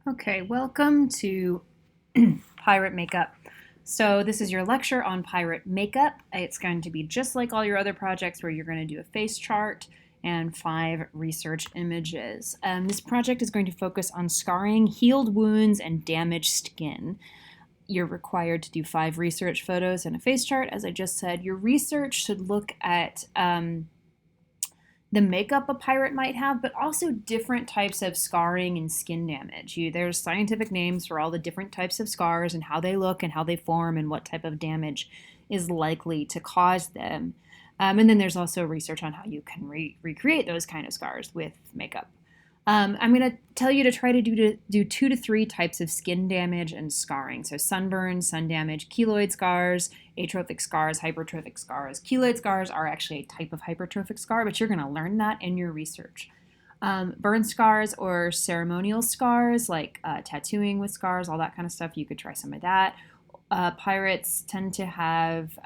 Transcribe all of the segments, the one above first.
Okay, welcome to pirate makeup. So, this is your lecture on pirate makeup. It's going to be just like all your other projects where you're going to do a face chart and 5 research images. This project is going to focus on scarring, healed wounds, and damaged skin. You're required to do 5 research photos and a face chart. As I just said, your research should look at the makeup a pirate might have, but also different types of scarring and skin damage. There's scientific names for all the different types of scars and how they look and how they form and what type of damage is likely to cause them. And then there's also research on how you can recreate those kind of scars with makeup. I'm going to tell you to try to do 2 to 3 types of skin damage and scarring. So sunburn, sun damage, keloid scars, atrophic scars, hypertrophic scars. Keloid scars are actually a type of hypertrophic scar, but you're going to learn that in your research. Burn scars or ceremonial scars, like tattooing with scars, all that kind of stuff, you could try some of that. Pirates tend to have,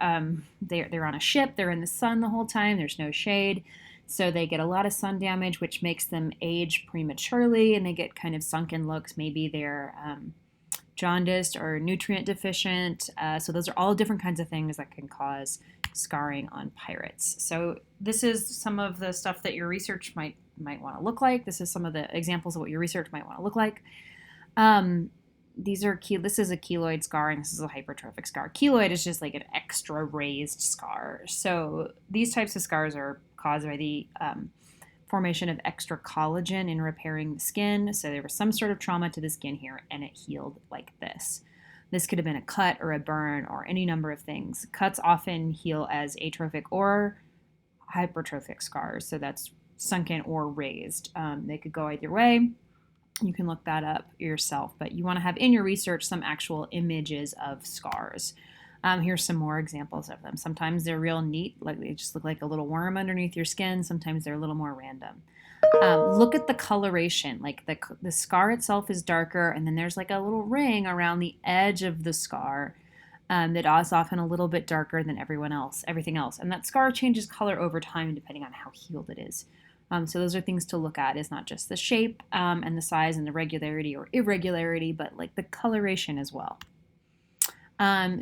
they're on a ship, they're in the sun the whole time, there's no shade. So they get a lot of sun damage, which makes them age prematurely, and they get kind of sunken looks. Maybe they're jaundiced or nutrient deficient. So those are all different kinds of things that can cause scarring on pirates. So this is some of the stuff that your research might want to look like. This is some of the examples of what your research might want to look like. This is a keloid scar and this is a hypertrophic scar. Keloid is just like an extra raised scar. So these types of scars are caused by the formation of extra collagen in repairing the skin. So there was some sort of trauma to the skin here and it healed like this. This could have been a cut or a burn or any number of things. Cuts often heal as atrophic or hypertrophic scars. So that's sunken or raised. They could go either way. You can look that up yourself, but you want to have in your research some actual images of scars. Here's some more examples of them. Sometimes they're real neat, like they just look like a little worm underneath your skin. Sometimes they're a little more random. Look at the coloration. Like the scar itself is darker, and then there's like a little ring around the edge of the scar that is often a little bit darker than everything else. And that scar changes color over time depending on how healed it is. So those are things to look at. It's not just the shape and the size and the regularity or irregularity, but like the coloration as well.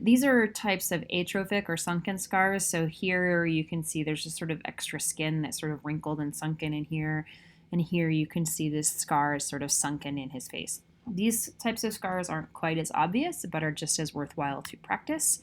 These are types of atrophic or sunken scars. So here you can see there's just sort of extra skin that's sort of wrinkled and sunken in here. And here you can see this scar is sort of sunken in his face. These types of scars aren't quite as obvious, but are just as worthwhile to practice.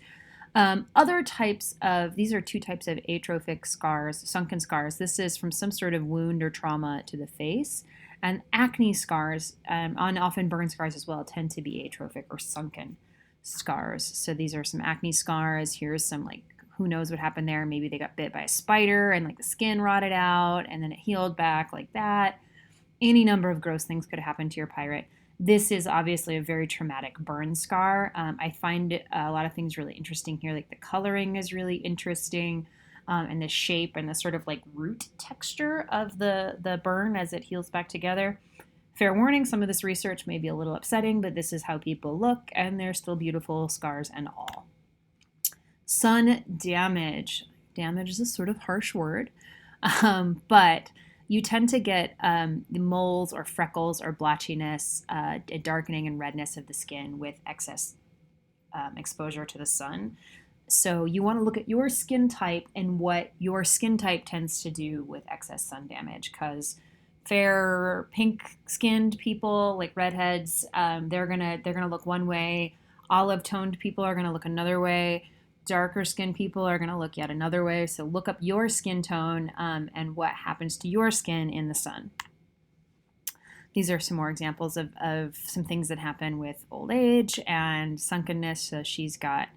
These are 2 types of atrophic scars, sunken scars. This is from some sort of wound or trauma to the face. And acne scars, and often burn scars as well, tend to be atrophic or sunken scars. So these are some acne scars. Here's some, like, who knows what happened there. Maybe they got bit by a spider and like the skin rotted out and then it healed back like that. Any number of gross things could happen to your pirate. This is obviously a very traumatic burn scar. I find a lot of things really interesting here. Like the coloring is really interesting, and the shape and the sort of like root texture of the burn as it heals back together. Fair warning, some of this research may be a little upsetting, but this is how people look, and they're still beautiful, scars and all. Sun damage. Damage is a sort of harsh word, but you tend to get the moles or freckles or blotchiness, a darkening and redness of the skin with excess exposure to the sun. So you want to look at your skin type and what your skin type tends to do with excess sun damage, because fair pink-skinned people like redheads, they're gonna look one way. Olive-toned people are gonna look another way. Darker skinned people are going to look yet another way. So look up your skin tone and what happens to your skin in the sun. These are some more examples of some things that happen with old age and sunkenness. So she's got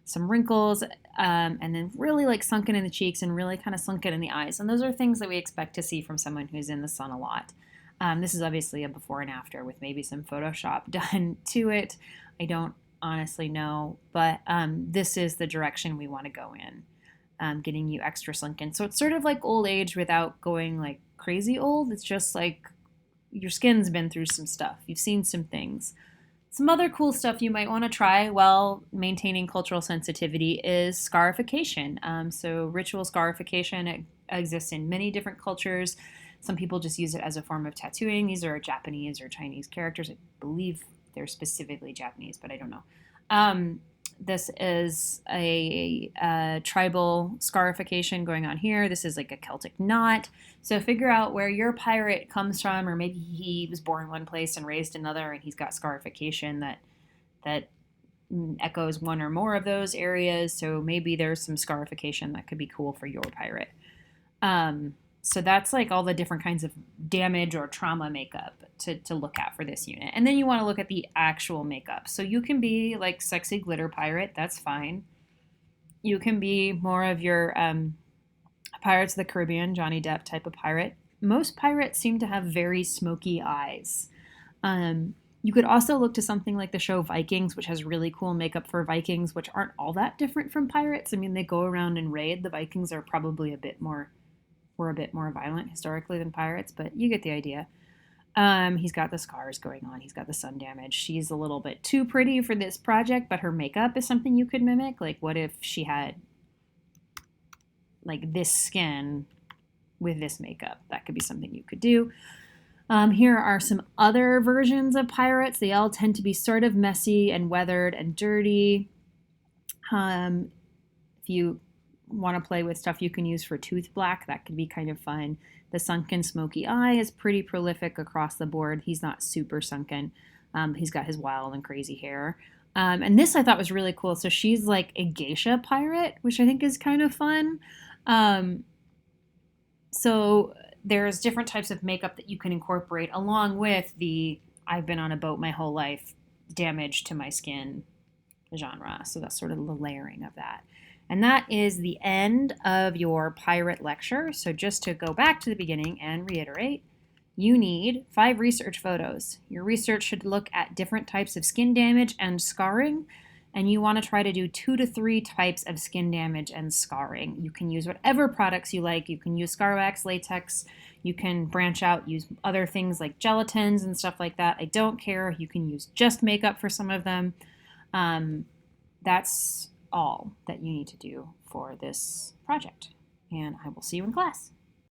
some wrinkles and then really like sunken in the cheeks and really kind of sunken in the eyes. And those are things that we expect to see from someone who's in the sun a lot. This is obviously a before and after with maybe some Photoshop done to it. I don't honestly know, but this is the direction we want to go in, getting you extra sunken. So it's sort of like old age without going like crazy old. It's just like your skin's been through some stuff. You've seen some things. Some other cool stuff you might want to try while maintaining cultural sensitivity is scarification. So ritual scarification exists in many different cultures. Some people just use it as a form of tattooing. These are Japanese or Chinese characters. I believe they're specifically Japanese, but I don't know. This is a tribal scarification going on here. This is like a Celtic knot. So figure out where your pirate comes from, or maybe he was born one place and raised another, and he's got scarification that echoes one or more of those areas. So maybe there's some scarification that could be cool for your pirate. So that's like all the different kinds of damage or trauma makeup to look at for this unit. And then you want to look at the actual makeup. So you can be like sexy glitter pirate, that's fine. You can be more of your Pirates of the Caribbean, Johnny Depp type of pirate. Most pirates seem to have very smoky eyes. You could also look to something like the show Vikings, which has really cool makeup for Vikings, which aren't all that different from pirates. I mean, they go around and raid. The Vikings are probably were a bit more violent historically than pirates, but you get the idea. He's got the scars going on. He's got the sun damage. She's a little bit too pretty for this project, but her makeup is something you could mimic. Like, what if she had like this skin with this makeup? That could be something you could do. Here are some other versions of pirates. They all tend to be sort of messy and weathered and dirty. If you want to play with stuff you can use for tooth black, that could be kind of fun. The sunken smoky eye is pretty prolific across the board. He's not super sunken. He's got his wild and crazy hair. And this I thought was really cool. So she's like a geisha pirate, which I think is kind of fun. So there's different types of makeup that you can incorporate along with the I've been on a boat my whole life damage to my skin genre. So that's sort of the layering of that. And that is the end of your pirate lecture. So just to go back to the beginning and reiterate, you need 5 research photos. Your research should look at different types of skin damage and scarring, and you want to try to do 2 to 3 types of skin damage and scarring. You can use whatever products you like. You can use scar wax, latex. You can branch out, use other things like gelatins and stuff like that. I don't care. You can use just makeup for some of them. That's all that you need to do for this project. And I will see you in class.